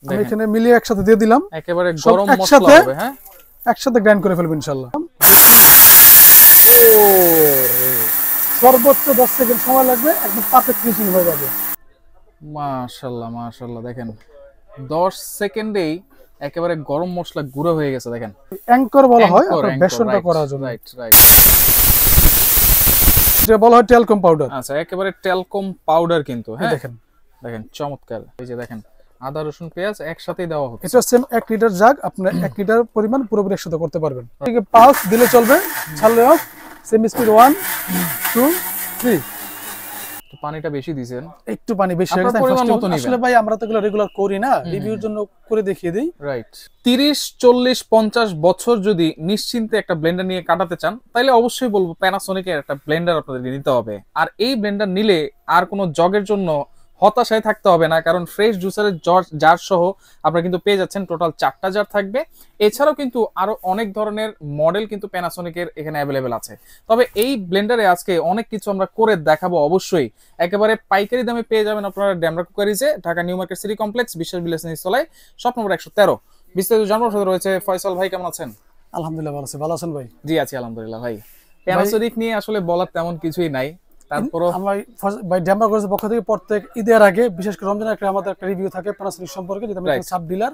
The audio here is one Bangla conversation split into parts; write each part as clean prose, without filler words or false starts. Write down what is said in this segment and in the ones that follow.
আমি এখানে মিলিয়ে একসাথে দিয়ে দিলাম, একেবারে গরম মশলা হবে। হ্যাঁ, একসাথে গ্রাইন্ড করে ফেলবো ইনশাআল্লাহ। সর্বোচ্চ 10 সেকেন্ড সময় লাগবে, একদম পারফেক্ট ফিনিশিং হয়ে যাবে। মাশাআল্লাহ মাশাআল্লাহ, দেখেন 10 সেকেন্ডেই একেবারে গরম মশলা গুঁড়ো হয়ে গেছে। দেখেন অ্যাঙ্কর বলা হয় আপনার বেসনটা করার জন্য। রাইট রাইট, এটা বলা হয় টেলকম পাউডার। আচ্ছা, একেবারে টেলকম পাউডার কিন্তু। হ্যাঁ দেখেন দেখেন চমৎকার। এই যে দেখেন আদা রসুন পেঁয়াজ একসাথেই দেওয়া হচ্ছে। এটা সেম 1 লিটার জাগ, আপনি 1 লিটার পরিমাণ পুরোপুরি একসাথে করতে পারবেন। ঠিক আছে, পালস দিলে চলবে, ছাড়লে অফ। Same speed 1 2 3। তো পানিটা বেশি দিবেন, একটু পানি বেশি হয়ে গেছে আসলে ভাই, আমরা তো এগুলো রেগুলার করি না, রিভিউর জন্য করে দেখিয়ে দেই। রাইট, 30 40 50 বছর যদি নিশ্চিন্তে একটা ব্লেন্ডার নিয়ে কাটাতে চান, তাহলে অবশ্যই বলবো প্যানাসোনিকের একটা ব্লেন্ডার আপনাদের নিতে হবে। আর এই ব্লেন্ডার নিলে আর কোনো জগের জন্য হতাশায় থাকতে হবে না, কারণ ফ্রেশ জুসারের জার সহ আপনারা কিন্তু পেয়ে যাচ্ছেন। টোটাল 4টা জার থাকবে। এছাড়াও কিন্তু আরো অনেক ধরনের মডেল কিন্তু প্যানাসোনিকের এখানে অ্যাভেলেবেল আছে। তবে এই ব্লেন্ডারে আজকে অনেক কিছু আমরা করে দেখাবো। অবশ্যই একেবারে পাইকারি দামে পেয়ে যাবেন আপনারা ড্যামরা কুকারিজে, Dhaka new market city complex, Biswas Bilas নিচতলায়, শপ নম্বর 113। বিস্তারিত জানার সাথে রয়েছে ফয়সাল ভাই। কেমন আছেন? আলহামদুলিল্লাহ ভালো আছি, ভালো আছেন ভাই? জি আছি আলহামদুলিল্লাহ ভাই। প্যানাসোনিক নিয়ে আসলে বলার তেমন কিছুই নাই, তারপরও ভাই ড্যামরা কুকারিজের পক্ষ থেকে প্রত্যেক ঈদের আগে, বিশেষ করে রমজানের আগে আমাদের একটা রিভিউ থাকে প্যানাসোনিক সম্পর্কে, যেটা আমি সাব ডিলার।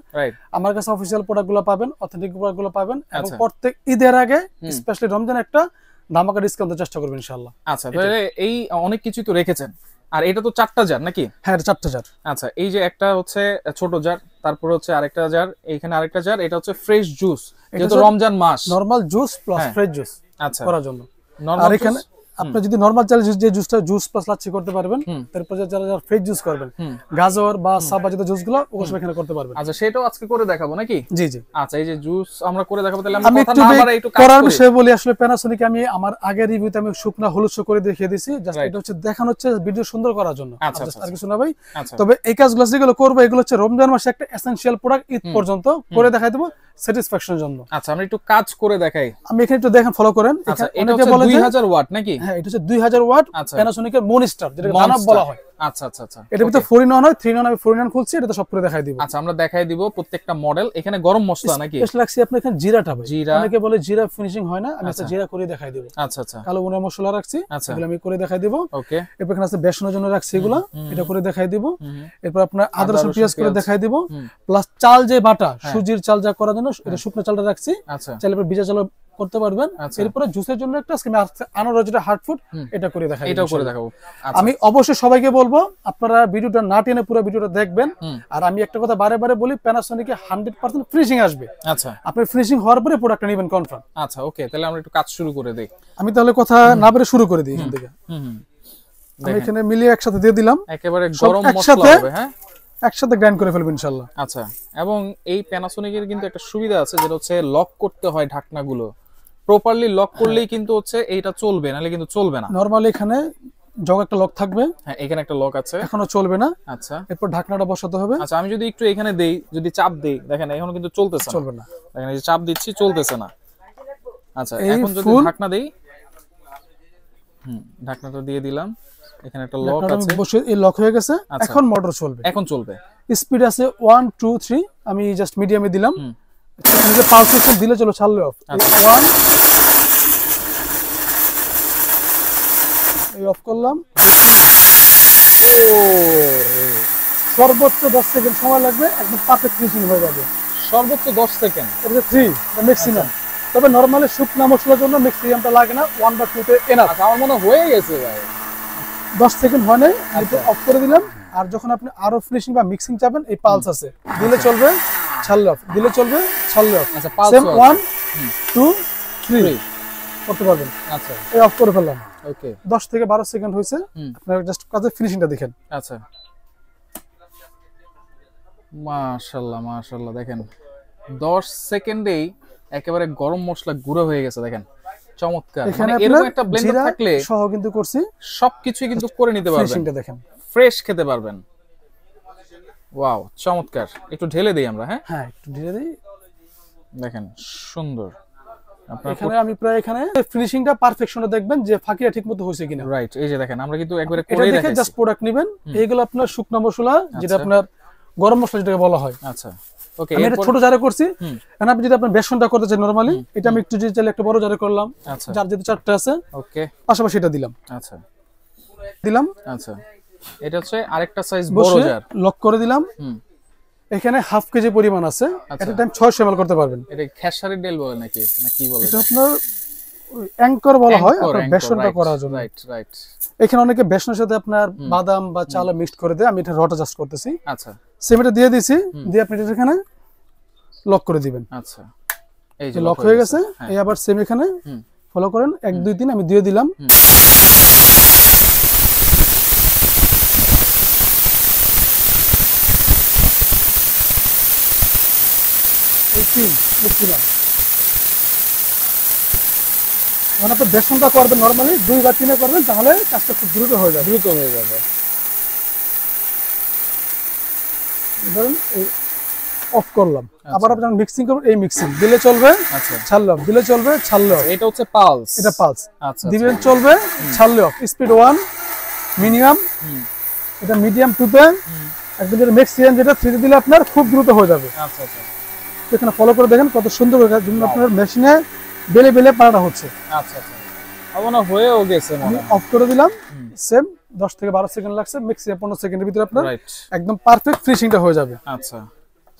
আমার কাছে অফিশিয়াল প্রোডাক্টগুলো পাবেন, অথেন্টিক প্রোডাক্টগুলো পাবেন, এবং প্রত্যেক ঈদের আগে স্পেশালি রমজানে একটা ধামাকা ডিসকাউন্টের চেষ্টা করবেন ইনশাআল্লাহ। আচ্ছা, তাহলে এই অনেক কিছু তো রেখেছেন। আর এটা তো 4টা জার নাকি? হ্যাঁ, 4টা জার। আচ্ছা, এই যে একটা হচ্ছে ছোট জার, তারপর হচ্ছে আরেকটা জার, এইখানে আরেকটা জার, এটা হচ্ছে ফ্রেশ জুস, যেহেতু রমজান মাস। Normal juice plus fresh juice আচ্ছা করার জন্য। আর এখানে আপনি যদি নরমাল চাল যে জুসটা জুস প্লাস লাচ্ছি করতে পারবেন, তারপর যারা ফ্রেশ জুস করবেন, গাজর বা সাবা জাতীয় জুসগুলো ওগুলো সব এখানে করতে পারবেন। আচ্ছা, সেটাও আজকে করে দেখাবো নাকি? জি জি। আচ্ছা, এই যে জুস আমরা করে দেখাবো, তাহলে আমি একটু করার বিষয়ে বলি। আসলে প্যানাসোনিক আমি আমার আগের রিভিউতে আমি শুকনা হলুদ শো করে দেখিয়ে দিয়েছি, জাস্ট এটা হচ্ছে দেখানো হচ্ছে ভিডিও সুন্দর করার জন্য, আর কিছু না ভাই। তবে এই কাজগুলো যেগুলো করবো, এগুলো হচ্ছে রমজান মাসে একটা এসেনশিয়াল প্রোডাক্ট, ঈদ পর্যন্ত করে দেখাই দেবো স্যাটিসফ্যাকশনের জন্য। আচ্ছা, আমরা একটু কাজ করে দেখাই। আমি এখানে একটু দেখেন, ফলো করেন। এটা হচ্ছে 2000 ওয়াট নাকি? হ্যাঁ, এটা হচ্ছে 2000 ওয়াট প্যানাসোনিকের মনিস্টার, যেটা দানব বলা হয়। আচ্ছা আচ্ছা আচ্ছা, এটার ভিতরে 4-in-1 হয়, 3-in-1 আমি 4-in-1 খুলছি, এটা তো সব করে দেখাই দিব। আচ্ছা, আমরা দেখাই দিব প্রত্যেকটা মডেল। এখানে গরম মশলা নাকি? স্পেশাল রাখছি আপনি এখানে জিরাটা ভাই। অনেকে বলে জিরা ফিনিশিং হয় না, আমি একটা জিরা করে দেখাই দিব। আচ্ছা আচ্ছা, কালো গুঁড়া মশলা রাখছি, এগুলো আমি করে দেখাই দিব। ওকে, এরপর এখানে আছে বেসনের জন্য রাখছি, এগুলো এটা করে দেখাই দিব। এরপর আপনার আদা রসুন পেঁয়াজ করে দেখাই দিব, প্লাস চাল যে বাটা, সুজির চাল যা করার জন্য এটা শুকনো চালটা রাখছি। আচ্ছা, চাইলে এরপর ভিজা চাল করতে পারবেন। এরপরে জুসের জন্য একটা আনারস যেটা হার্ড ফুড, এটা করে দেখাই, এটাও করে দেখাবো। আমি অবশ্যই সবাইকে বলবো আপনারা ভিডিওটা না টেনে পুরো ভিডিওটা দেখবেন। আর আমি একটা কথা বারে বারে বলি, প্যানাসোনিকে 100% ফিনিশিং আসবে। আচ্ছা, আপনি ফিনিশিং হওয়ার পরে প্রোডাক্টটা নেবেন কনফার্ম। আচ্ছা, ওকে, তাহলে আমরা একটু কাজ শুরু করে দেই। আমি তাহলে কথা না বলে শুরু করে দিই এখান থেকে। আমি এখানে মিলিয়ে একসাথে দিয়ে দিলাম, একেবারে গরম মশলা হবে। হ্যাঁ, একসাথে গ্রাইন্ড করে ফেলবো ইনশাআল্লাহ। আচ্ছা, এবং এই প্যানাসোনিকের কিন্তু একটা সুবিধা আছে, যেটা হচ্ছে লক করতে হয় ঢাকনাগুলো। প্রপারলি লক করলেই কিন্তু হচ্ছে এইটা চলবে, নাহলে কিন্তু চলবে না। নরমালি এখানে জগ একটা লক থাকবে। হ্যাঁ, এখানে একটা লক আছে, এখনো চলবে না। আচ্ছা, এরপর ঢাকনাটা বসাতে হবে। আচ্ছা, আমি যদি একটু এখানে দেই, যদি চাপ দেই, দেখেন এখনো কিন্তু চলতেছে না, চলবে না। দেখেন এই যে চাপ দিচ্ছি, চলতেছে না। আচ্ছা, এখন যদি ঢাকনা দেই, ঢাকনাটা দিয়ে দিলাম, এখানে একটা লক আছে, বসে এই লক হয়ে গেছে। এখন মোটর চলবে, এখন চলবে। স্পিড আছে 1 2 3, আমি জাস্ট মিডিয়ামে দিলাম। নিজে পালস দিলে চলো, ছাড়লে অফ। 1, এই অফ করলাম। সর্বোচ্চ 10 সেকেন্ড সময় লাগবে, একদম পারফেক্ট ফিনিশিং হয়ে যাবে। সর্বোচ্চ 10 সেকেন্ড, এটা 3 ম্যাক্সিমাম। তবে নরমালি শুকনা মশলার জন্য ম্যাক্সিমামটা লাগে না, 1 বা 2 তে এনাফ। আচ্ছা, আমার মনে হয়ে গেছে ভাই, 10 সেকেন্ড হয় নাই, আমি তো অফ করে দিলাম। আর যখন আপনি আরো ফিনিশিং বা মিক্সিং চাবেন, এই পালস আছে, দিলে চলবে, ছাড়লে অফ, দিলে চলবে, ছাড়লে অফ। আচ্ছা, পালস 1 2 3 করতে পারবেন। আচ্ছা, এই অফ করে ফেললাম। ওকে, 10 থেকে 12 সেকেন্ড হয়েছে। আপনারা জাস্ট কাজে ফিনিশিংটা দেখেন। আচ্ছা, মাশাআল্লাহ মাশাআল্লাহ, দেখেন 10 সেকেন্ডেই একেবারে গরম মশলা গুঁড়ো হয়ে গেছে। দেখেন চমৎকার, মানে এরকম একটা ব্লেন্ডার থাকলে সহ কিন্তু করছি, সবকিছুই কিন্তু করে নিতে পারবেন। ফিনিশিংটা দেখেন, ফ্রেশ খেতে পারবেন। ওয়াও, চমৎকার। একটু ঢেলে দেই আমরা। হ্যাঁ হ্যাঁ, একটু ঢেলে দেই। দেখেন সুন্দর। এখানে আমি প্রায় এখানে ফিনিশিংটা পারফেকশনটা দেখবেন যে ফাঁকিটা ঠিকমতো হয়েছে কিনা। রাইট, এই যে দেখেন আমরা কিন্তু একবারে করে দেখাচ্ছি। জাস্ট প্রোডাক্ট নেবেন। এইগুলো আপনার শুকনো মশলা, যেটা আপনার গরম মশলা যেটাকে বলা হয়। আচ্ছা ওকে, আমি এটা ছোট জারে করছি। এখন আপনি যদি আপনার বেসনটা করতে চান নরমালি, এটা আমি একটু চাইলে একটা বড় জারে করলাম। আচ্ছা, যার যেহেতু 4টা আছে, ওকে, পাশাপাশি এটা দিলাম। আচ্ছা দিলাম। আচ্ছা, এটা হচ্ছে আরেকটা সাইজ বড় জার, লক করে দিলাম। এখানে হাফ কেজি পরিমাণ আছে, এটা টাইম 600 ml করতে পারবেন। এটা খেসারি ডাল বলে নাকি, না কি বলে? এটা আপনার অ্যাঙ্কর বলা হয়, আপনার বেসনটা করার জন্য। Right right. এখানে অনেকে বেসনের সাথে আপনার বাদাম বা চাল মিক্সড করে দেয়, আমি এটা রটা জাস্ট করতেছি। আচ্ছা, সেম এটা দিয়ে দিছি, দিয়ে আপনি এটা এখানে লক করে দিবেন। আচ্ছা, এই যে লক হয়ে গেছে। এই আবার সেম এখানে ফলো করেন, 1 2 3 আমি দিয়ে দিলাম। এই তিন দিলাম। মানে আপনি বেসনটা করবেন নরমালি 2 বা 3 করবেন, তাহলে কাজটা খুব দ্রুত হয়ে যাবে। ধরুন এই অফ করলাম, আবার আপনি মিক্সিং করবেন, এই মিক্সিং দিলে চলবে, ছাড়লাম দিলে চলবে, ছাড়লো। এটা হচ্ছে পালস, এটা পালস। আচ্ছা, দিবেন চলবে, ছাড়লে অফ। স্পিড 1 মিনিমাম, এটা মিডিয়াম 2 তে, একদম যেটা ম্যাক্সিমাম যেটা 3 তে দিলে আপনার খুব দ্রুত হয়ে যাবে। আচ্ছা আচ্ছা, এখানে ফলো করে দেখেন কত সুন্দর করে আপনার মেশিনে বেলে বেলে পাড়ানো হচ্ছে। আচ্ছা আচ্ছা, আমার হয়েও গেছে। আমি অফ করে দিলাম, সেম 10 থেকে 12 সেকেন্ড লাগছে, ম্যাক্সিমাম 15 সেকেন্ডের ভিতরে আপনার একদম পারফেক্ট ফিনিশিংটা হয়ে যাবে। আচ্ছা,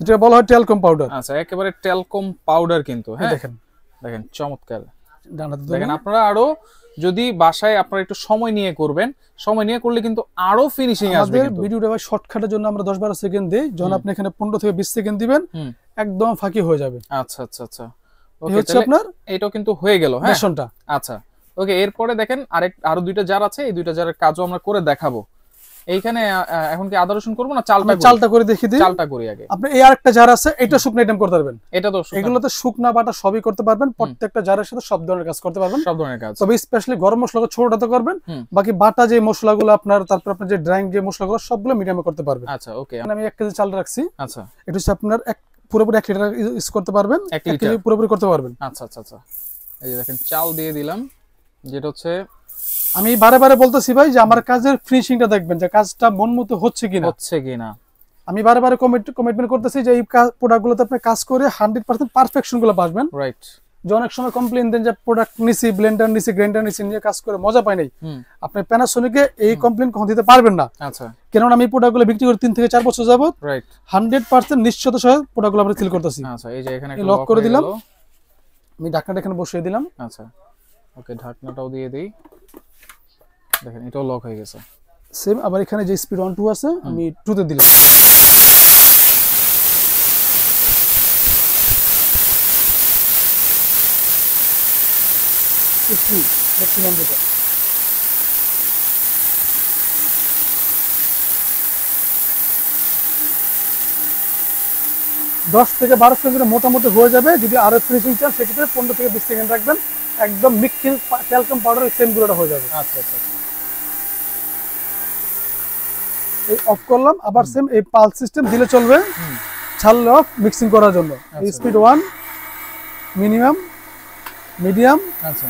যেটা বলা হয় ট্যালকম পাউডার। আচ্ছা, একেবারে ট্যালকম পাউডার কিন্তু। হ্যাঁ দেখেন দেখেন, চমৎকার। ডানাতে দেখেন, আপনারা আরো যদি বাসায় আপনারা একটু সময় নিয়ে করবেন, সময় নিয়ে করলে কিন্তু আরো ফিনিশিং আসবে। আমাদের ভিডিওটা ভাই শর্টকাটের জন্য আমরা 10 12 সেকেন্ড দেই, যখন আপনি এখানে 15 থেকে 20 সেকেন্ড দিবেন একদম ফাঁকি হয়ে যাবে। আচ্ছা আচ্ছা আচ্ছা, ওকে, হচ্ছে আপনার এটাও কিন্তু হয়ে গেল। হ্যাঁ, বেসনটা। আচ্ছা ওকে, এরপরে দেখেন আরো 2টা জার আছে, এই 2টা জারের কাজও আমরা করে দেখাবো। এইখানে এখন কি আদা রসুন করব না চালটা করে দেখিয়ে দিই? চালটা করি আগে। আপনি এই আরেকটা জার আছে, এটা শুকনো আইটেম করতে পারবেন। এটা তো এগুলোতে শুকনা বাটা সবই করতে পারবেন, প্রত্যেকটা জারের সাথে সব ধরনের কাজ করতে পারবেন, সব ধরনের কাজ। তবে স্পেশালি গরম মশলাগুলো ছোটটাতে করবেন, বাকি বাটা যে মশলাগুলো আপনার, তারপর আপনার যে ড্রাইং যে মশলাগুলো সবগুলো মিডিয়ামে করতে পারবেন। আচ্ছা ওকে, আমি 1 কেজি চাল রাখছি। আচ্ছা, এটা হচ্ছে আপনার পুরোপুরি 1 লিটার ইউজ করতে পারবেন, 1 কেজি পুরোপুরি করতে পারবেন। আচ্ছা আচ্ছা আচ্ছা, এই যে দেখেন চাল দিয়ে দিলাম, যেটা হচ্ছে আমি বারে বারে বলতেছি ভাই যে আমার কাজের ফিনিশিংটা দেখবেন, যে কাজটা মন মতো হচ্ছে কিনা। আমি বারে বারে কমিটমেন্ট করতেছি যে এই প্রোডাক্টগুলোতে আপনি কাজ করে 100% পারফেকশন গুলো পাবেন। রাইট। যে অনেক সময় কমপ্লেইন দেন যে প্রোডাক্ট নিছি, ব্লেন্ডার নিছি, গ্রাইন্ডার নিছি, নিয়ে কাজ করে মজা পাই নাই। আপনি প্যানাসোনিকে এই কমপ্লেইন কখন দিতে পারবেন না। আচ্ছা, কারণ আমি প্রোডাক্টগুলো বিক্রি করে 3 থেকে 4 বছর যাবত। রাইট, 100% নিশ্চিত সহ প্রোডাক্টগুলো আমরা সেল করতেছি। আচ্ছা, এই যে এখানে লক করে দিলাম, আমি ঢাকনাটা এখানে বসিয়ে দিলাম। আচ্ছা ওকে, ঢাকনাটাও দিয়ে দেই। দেখেন এটাও লক হয়ে গেছে। সেম আবার এখানে যে স্পিড 1 2 আছে, আমি 2 তে দিলাম। ম্যাক্সিমাম যেটা 10 থেকে 12 সেকেন্ডের মোটামুটি হয়ে যাবে। যদি আরো ফিনিশিং চান সেক্ষেত্রে 15 থেকে 20 সেকেন্ড রাখবেন, একদম মিক্সিং ট্যালকম পাউডার সেম গুলোটা হয়ে যাবে। আচ্ছা আচ্ছা, এই অফ করলাম, আবার সেম এই পালস সিস্টেম দিলে চলবে, ছাড়লে অফ মিক্সিং করার জন্য। এই স্পিড 1 মিনিমাম, মিডিয়াম, আচ্ছা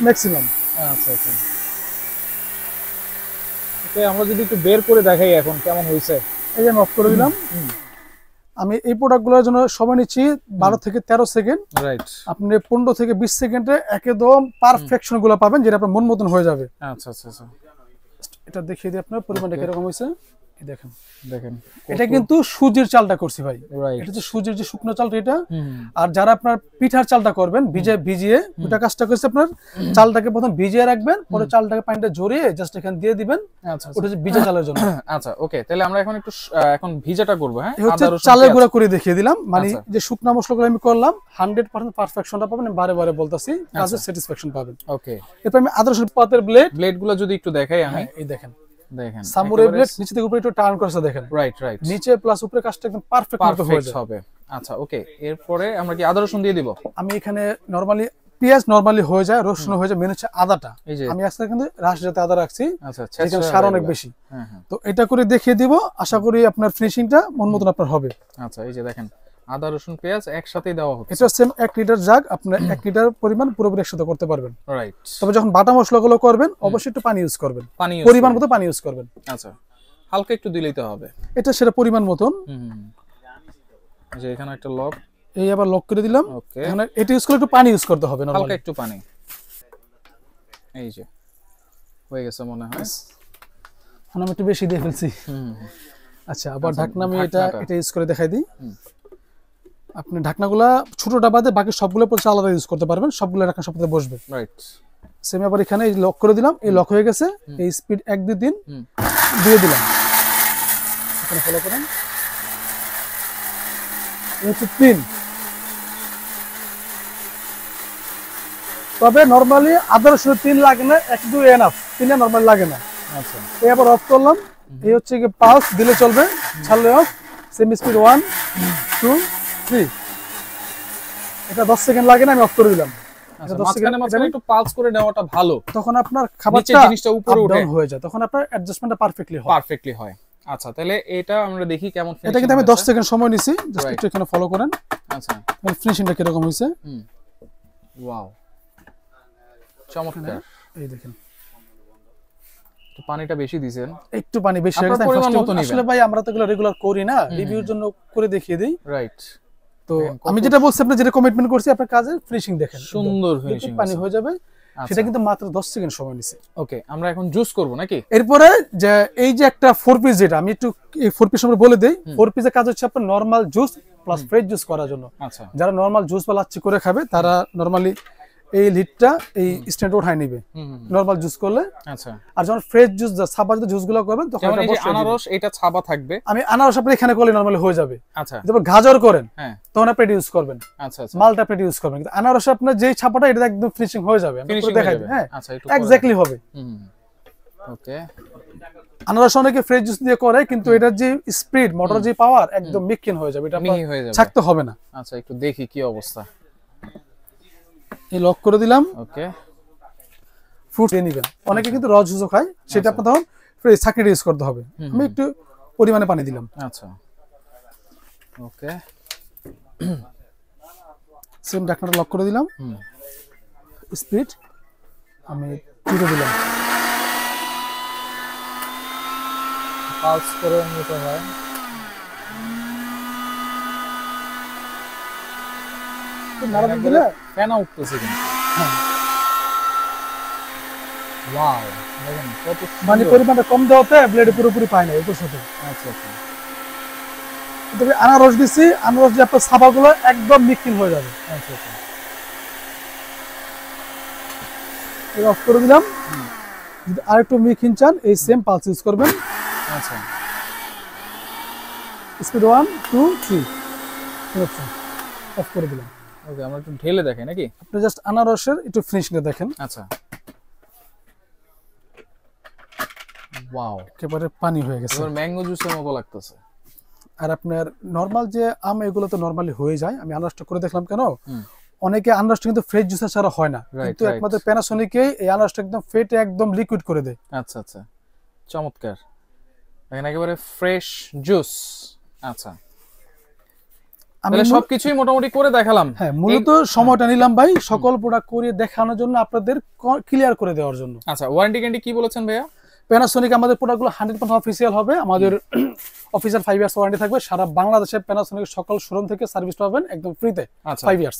ম্যাক্সিমাম। আচ্ছা আচ্ছা, ওকে, আমরা যদি একটু বের করে দেখাই এখন কেমন হইছে। এই যে আমি অফ করে দিলাম। আমি এই প্রোডাক্টগুলোর জন্য সময় নিচ্ছি 12 থেকে 13 সেকেন্ড। রাইট, আপনি 15 থেকে 20 সেকেন্ডে একদম পারফেকশন গুলো পাবেন, যেটা আপনার মন মতন হয়ে যাবে। আচ্ছা আচ্ছা আচ্ছা, এটা দেখিয়ে দিই আপনার পরিমাণটা কিরকম হয়েছে। দেখেন দেখেন, এটা কিন্তু সুজির চালটা করছি ভাই। এটা হচ্ছে সুজির যে শুকনো চালটা এটা। আর যারা আপনার পিঠার চালটা করবেন ভিজিয়ে, ওটা কাজটা করছে আপনার চালটাকে প্রথম ভিজিয়ে রাখবেন, পরে চালটাকে পানিটা ঝরিয়ে জাস্ট এখানে দিয়ে দিবেন। আচ্ছা, ওটা হচ্ছে ভিজা চালের জন্য। আচ্ছা ওকে, তাহলে আমরা এখন একটু ভিজাটা করব। হ্যাঁ, হচ্ছে চালের গুঁড়া করে দেখিয়ে দিলাম, মানে যে শুকনো মশলাগুলো আমি করলাম 100% পারফেকশনটা পাবেন, বারে বারে বলতাছি, কাজের স্যাটিসফ্যাকশন পাবেন। ওকে, এরপর আমি আদা রসুন পাতের ব্লেডগুলো যদি একটু দেখাই আমি। এই দেখেন, দেখেন সামুরাই ব্লেড নিচে থেকে উপরে একটু টার্ন করছে, দেখেন। রাইট রাইট, নিচে প্লাস উপরে কাজটা একদম পারফেক্ট হবে। আচ্ছা ওকে, এরপরে আমরা কি আদা রসুন দিয়ে দিব? আমি এখানে নরমালি পেঁয়াজ নরমালি হয়ে যায়, রসুন হয়ে যায়, মেন হচ্ছে আদাটা। আমি আজকে কিন্তু রাশজাতে আদা রাখছি, আচ্ছা, এখানে সার অনেক বেশি। তো এটা করে দেখিয়ে দিব, আশা করি আপনার ফিনিশিংটা মন মতন আপনার হবে। আচ্ছা, এই যে দেখেন আদা রসুন পেঁয়াজ একসাথেই দেওয়া হচ্ছে। এটা সেম 1 লিটার জাগ, আপনি 1 লিটার পরিমাণ পুরোপুরি একসাথে করতে পারবেন। রাইট, তবে যখন বাটা মশলাগুলো করবেন অবশ্যই একটু পানি ইউজ করবেন, পরিমাণ মতো পানি ইউজ করবেন। আচ্ছা, হালকা একটু দিলেই তো হবে। এটা সেটা পরিমাণ মতন। যে এখানে একটা লক, এই আবার লক করে দিলাম। ওকে, এখন এটা ইউজ করলে একটু পানি ইউজ করতে হবে নরমালি, হালকা একটু পানি। এই যে হয়ে গেছে মনে হয়। এখন আমি একটু বেশি দিয়ে ফেলছি। আচ্ছা, আবার ঢাকনা আমি এটা ইউজ করে দেখাই দিই। আপনি ঢাকনাগুলা ছোটটা বাদে বাকি সবগুলো পরে আলাদা ইউজ করতে পারবেন, সবগুলো ঢাকনা সবটাতে বসবে। রাইট। সেম আবার এখানে লক করে দিলাম, এই লক হয়ে গেছে। এই স্পিড 1 2 3 দিয়ে দিলাম। এখানে ফলো করেন, এই হচ্ছে 3। তবে নরমালি আদার্স 3 লাগে না, 1 2 এনাফ, 3 নরমালি লাগে না। আচ্ছা, এই আবার অফ করলাম। এই হচ্ছে কি পালস দিলে চলবে, ছাড়লে অফ। Same speed 1 2 3। এটা 10 সেকেন্ড লাগে না, আমি অফ করে দিলাম। এটা 10 সেকেন্ডের মধ্যে একটু পালস করে নেওয়াটা ভালো, তখন আপনার খাবারটা জিনিসটা উপরে উঠে হয়ে যায়, তখন আপনার অ্যাডজাস্টমেন্টটা পারফেক্টলি হয়। আচ্ছা, তাহলে এটা আমরা দেখি কেমন ফিনিশিং। এটা কিন্তু আমি 10 সেকেন্ড সময় নিছি, জাস্ট একটু এখানে ফলো করেন। আচ্ছা, মানে ফিনিশিংটা কি রকম হইছে। ওয়াও, চমৎকার। এই দেখেন, তো পানিটা বেশি দিবেন, একটু পানি বেশি হয়ে গেছে। আসলে ভাই আমরা তো এগুলো রেগুলার করি না, রিভিউর জন্য করে দেখিয়ে দেই। রাইট। তো আমি যেটা বলছি, আপনি যেটা কমিটমেন্ট করছি, আপনার কাজের ফিনিশিং দেখেন, সুন্দর ফিনিশিং, পানি হয়ে যাবে। সেটা কিন্তু মাত্র 10 সেকেন্ড সময় নিছে। ওকে, আমরা এখন জুস করব নাকি? এরপরে যে এই যে একটা 4 পিস, যেটা আমি একটু এই 4 পিস আমরা বলে দেই। 4 পিসের কাজ হচ্ছে আপনার normal juice plus fresh juice করার জন্য। আচ্ছা, যারা নরমাল জুস বা লাচ্ছি করে খাবে তারা নরমালি এই লিডটা এই স্ট্যান্ড উঠায় নিবে নরমাল জুস করলে। আচ্ছা, আর যখন ফ্রেশ জুস ছাবা জুসগুলো করবেন তখন এটা বসে আনারস, এটা ছাবা থাকবে। আমি আনারস আপনি এখানে করলে নরমালি হয়ে যাবে। আচ্ছা, যখন গাজর করেন হ্যাঁ তখন আপনি এটা ইউজ করবেন। আচ্ছা আচ্ছা, মালটা আপনি ইউজ করবেন। কিন্তু আনারস আপনার যেই ছাপাটা এটা একদম ফিনিশিং হয়ে যাবে, আমি করে দেখাই দিই। হ্যাঁ, আচ্ছা, একটু এক্স্যাক্টলি হবে। ওকে, আনারস অনেকে ফ্রেশ জুস দিয়ে করে, কিন্তু এটার যে স্পিড, মোটর যে পাওয়ার একদম মিক্কিন হয়ে যাবে, এটা ছাকতে হবে না। আচ্ছা, একটু দেখি কি অবস্থা। এই লক করে দিলাম। ওকে, ফ্রুট দিয়ে নিবেন। অনেকে কিন্তু র জুসও খায়, সেটা আপনার তখন ফ্রেশ ছাকনিটা ইউজ করতে হবে। আমি একটু পরিমাণে পানি দিলাম। আচ্ছা, ওকে, সেম ঢাকনাটা লক করে দিলাম। স্পিড আমি 2 দিলাম। পালস করে নিতে হয়। নাড়া দিলে ফেনা উঠতেছে কিন্তু। ওয়াও, দেখেন কত মানে পরিমাণটা কম দেওয়াতে ব্লেড পুরোপুরি পায় না এর সাথে। আচ্ছা আচ্ছা, তবে আনারস দিছি, আনারস যে আপনার ছাপাগুলো একদম মিক্কিং হয়ে যাবে। আচ্ছা আচ্ছা, এই অফ করে দিলাম। যদি আরেকটু মিক্কিং চান এই সেম পালস ইউজ করবেন। আচ্ছা, স্পিড 1 2 3 অফ করে দিলাম। ওকে, আমরা একটু ঢেলে দেখাই নাকি? আপনি জাস্ট আনারসের একটু ফিনিশিংটা দেখেন। আচ্ছা, ওয়াও, একেবারে পানি হয়ে গেছে, এবার ম্যাঙ্গো জুসের মতো লাগতেছে। আর আপনার নরমাল যে আম এগুলো তো নরমালি হয়ে যায়। আমি আনারসটা করে দেখলাম কেন, অনেকে আনারসটা কিন্তু ফ্রেশ জুসের ছাড়া হয় না, কিন্তু একমাত্র প্যানাসোনিকে এই আনারসটা একদম ফেটে একদম লিকুইড করে দেয়। আচ্ছা আচ্ছা, চমৎকার, দেখেন একেবারে ফ্রেশ জুস। আচ্ছা, আমি সবকিছুই মোটামুটি করে দেখালাম। হ্যাঁ, মূলত সময়টা নিলাম ভাই সকল প্রোডাক্ট করে দেখানোর জন্য, আপনাদের ক্লিয়ার করে দেওয়ার জন্য। আচ্ছা, ওয়ারেন্টি গ্যারান্টি কি বলেছেন ভাইয়া? প্যানাসোনিক আমাদের প্রোডাক্টগুলো 100% অফিসিয়াল হবে। আমাদের অফিসিয়াল 5 ইয়ার্স ওয়ারেন্টি থাকবে। সারা বাংলাদেশে প্যানাসোনিক সকল শোরুম থেকে সার্ভিস পাবেন একদম ফ্রিতে। 5 ইয়ার্স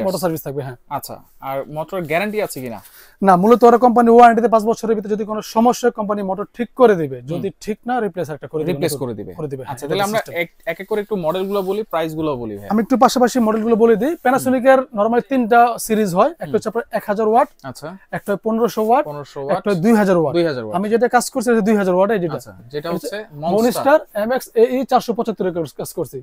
মোটর সার্ভিস থাকবে। হ্যাঁ, আচ্ছা, আর মোটর গ্যারান্টি আছে কিনা? না, মূলত ওরা কোম্পানি ওয়ারেন্টিতে 5 বছরের ভিতরে যদি কোনো সমস্যা কোম্পানি মোটর ঠিক করে দিবে, যদি ঠিক না রিপ্লেস একটা করে দিবে। আচ্ছা, তাহলে আমরা এক এক করে একটু মডেলগুলো বলি, প্রাইসগুলো বলি ভাই। আমি একটু পাশাপাশি মডেলগুলো বলে দিই। প্যানাসোনিকের নরমালি 3টা সিরিজ হয়। একটা হচ্ছে আপনার 1000 ওয়াট, আচ্ছা, একটা 1500 ওয়াট, একটা 2000 ওয়াট। আমি যেটা কাজ করছি 2000 ওয়াট, যেটা হচ্ছে মনস্টার MX AE 475 এর কাজ করছি।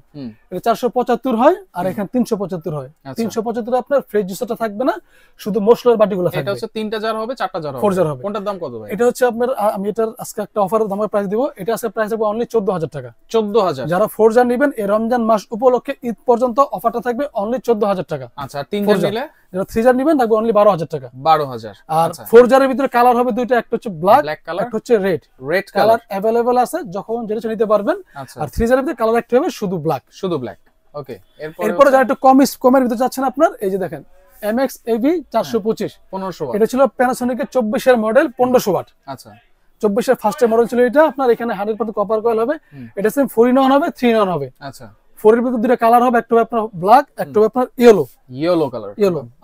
এটা 475 হয়, আর এখানে 375 হয়। 375 আপনার ফ্রেশ জুসটা থাকবে না, শুধু মশলার বাটিগুলো থাকবে। এটা হচ্ছে 3টা জার হবে, 4টা জার হবে, 4 জার হবে। কোনটার দাম কত ভাই? এটা হচ্ছে আপনার, আমি এটার আজকে একটা অফারের দামের প্রাইস দিব। এটা আছে প্রাইস হবে অনলি 14000 টাকা। 14000। যারা 4 জার নেবেন এই রমজান মাস উপলক্ষে ঈদ পর্যন্ত অফারটা থাকবে অনলি 14000 টাকা। আচ্ছা, আর 3 জার নিলে? যারা 3 জার নেবেন থাকবে অনলি 12000 টাকা। 12000। আর 4 জারের ভিতরে কালার হবে দুইটা, একটা হচ্ছে ব্ল্যাক কালার, একটা হচ্ছে রেড কালার अवेलेबल আছে, যখন যেটা নিতে পারবেন। আর 3 জারের ভিতরে কালার একটা হবে শুধু ব্ল্যাক। ওকে, এরপরে যারা একটু কমের ভিতরে যাচ্ছেন আপনার, এই যে দেখেন MX AV 425 1500 ওয়াট। এটা ছিল প্যানাসোনিকের 24 এর মডেল 1500 ওয়াট। আচ্ছা, 24 এর ফার্স্টের মডেল ছিল এটা, আপনার এখানে 100% কপার কয়েল হবে, এটা সেম 4 in 1 হবে, 3 in 1 হবে। আচ্ছা 4 এর ভিতর দুটো কালার হবে, একটা হবে আপনার ব্ল্যাক, একটা হবে আপনার ইয়েলো কালার।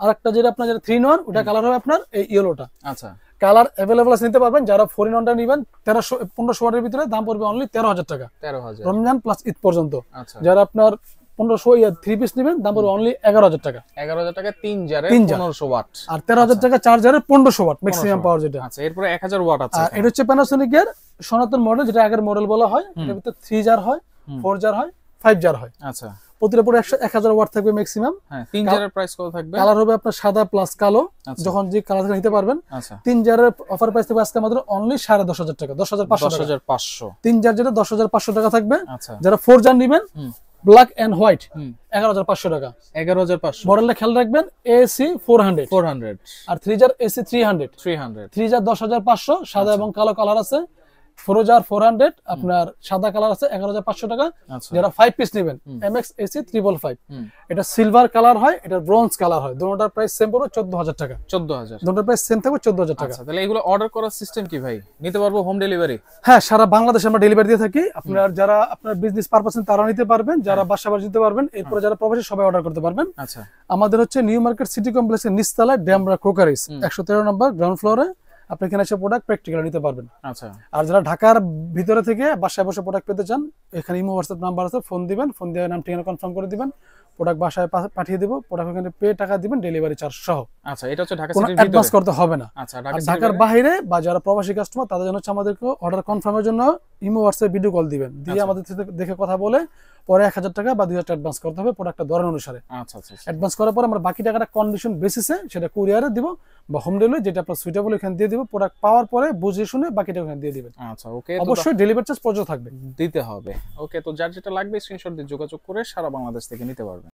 আর একটা যেটা আপনার যেটা 3 in 1 ওটা কালার হবে আপনার এই ইয়েলোটা। আচ্ছা কালার अवेलेबल আছে, নিতে পারবেন। যারা 4 in 1টা নেবেন 1500 ওয়াটের ভিতরে দাম পড়বে অনলি 13000 টাকা, 13000 রমজান প্লাস ঈদ পর্যন্ত। আচ্ছা যারা আপনার 1500 3 পিস নেবেন দাম পড়বে অনলি 11000 টাকা, 11000 টাকা 3 জারে 1500 ওয়াট, আর 13000 টাকা 4 জারে 1500 ওয়াট ম্যাক্সিমাম পাওয়ার যেটা। আচ্ছা এরপরে 1000 ওয়াট আছে। আর এটা হচ্ছে প্যানাসোনিক এর সনাতন মডেল, যেটা আগের মডেল বলা হয়। এর ভিতরে 3 জার হয়, 4 জার হয়, 5 জার হয়। আচ্ছা প্রতিটা পরে 1000 ওয়াট থাকবে ম্যাক্সিমাম। হ্যাঁ 3 জারের প্রাইস কত থাকবে? কালার হবে আপনার সাদা প্লাস কালো, যখন যে কালার নিতে পারবেন। আচ্ছা 3 জারের অফার প্রাইস থাকবে আজকে মাত্র অনলি 10500 টাকা, 10500 টাকা। 10500। 3 জার যেটা 10500 টাকা থাকবে। আচ্ছা যারা 4 জার নেবেন ব্ল্যাক এন্ড হোয়াইট 11500 টাকা, 11500। মডেলটা খেয়াল রাখবেন এসি 400, আর 3 জার এসি 300। 3 জার 10500 সাদা এবং কালো কালার আছে। 4 জার 400 আপনার সাদা কালার আছে 11500 টাকা। আচ্ছা যারা 5 পিস নেবেন এমএক্স এসি 555, এটা সিলভার কালার হয়, এটা ব্রোঞ্জ কালার হয়। দুটোটার প্রাইস সেম পড়বে 14000 টাকা। 14000 দুটোটার প্রাইস সেম থাকবে 14000 টাকা। আচ্ছা তাহলে এগুলো অর্ডার করার সিস্টেম কি ভাই? নিতে পারবো হোম ডেলিভারি? হ্যাঁ, সারা বাংলাদেশে আমরা ডেলিভারি দিয়ে থাকি। আপনার যারা আপনার বিজনেস পারপাস তারা নিতে পারবেন, যারা বাসা বাড়ি নিতে পারবেন, এরপরে যারা প্রবাসী সবাই অর্ডার করতে পারবেন। আচ্ছা আমাদের হচ্ছে নিউ মার্কেট সিটি কমপ্লেক্সের নিচতলায় ড্যামরা ক্রোকারিস 113 নম্বর গ্রাউন্ড ফ্লোরে আপনি এখানে এসে প্রোডাক্ট প্র্যাকটিক্যাল নিতে পারবেন। আচ্ছা আর যারা ঢাকার ভিতরে থেকে বাসায় বসে প্রোডাক্ট পেতে চান, এখানে ইমো হোয়াটসঅ্যাপ নাম্বার আছে, ফোন দিবেন, ফোন দিয়ে নাম ঠিকানা কনফার্ম করে দিবেন, প্রোডাক্ট বাসায় পাঠিয়ে দিব, প্রোডাক্ট ওখানে পে টাকা দিবেন ডেলিভারি চার্জ সহ। আচ্ছা এটা হচ্ছে ঢাকা কোনো সিটির অ্যাডভান্স ভিতরে? করতে হবে না। আচ্ছা আর ঢাকার বাইরে বা যারা প্রবাসী কাস্টমার তাদের জন্য হচ্ছে আমাদেরকে অর্ডার কনফার্মের জন্য ইমো হোয়াটসঅ্যাপ ভিডিও কল দিবেন, দিয়ে আমাদের সাথে দেখে কথা বলে পরে 1000 টাকা বা 2000 টাকা অ্যাডভান্স করতে হবে প্রোডাক্টের ধরন অনুসারে। আচ্ছা আচ্ছা অ্যাডভান্স করার পর আমরা বাকি টাকাটা কন্ডিশন বেসিসে সেটা কুরিয়ারে দিব বা হোম ডেলিভারি যেটা আপনার সুইটেবল এখানে দিয়ে দিব। প্রোডাক্ট পাওয়ার পরে বুঝে শুনে বাকি টাকা এখানে দিয়ে দিবেন। আচ্ছা ওকে, অবশ্যই ডেলিভারি চার্জ প্রযোজ্য থাকবে, দিতে হবে। ওকে, তো যার যেটা লাগবে স্ক্রিনশট দিয়ে যোগাযোগ করে সারা বাংলাদেশ থেকে নিতে পারবেন।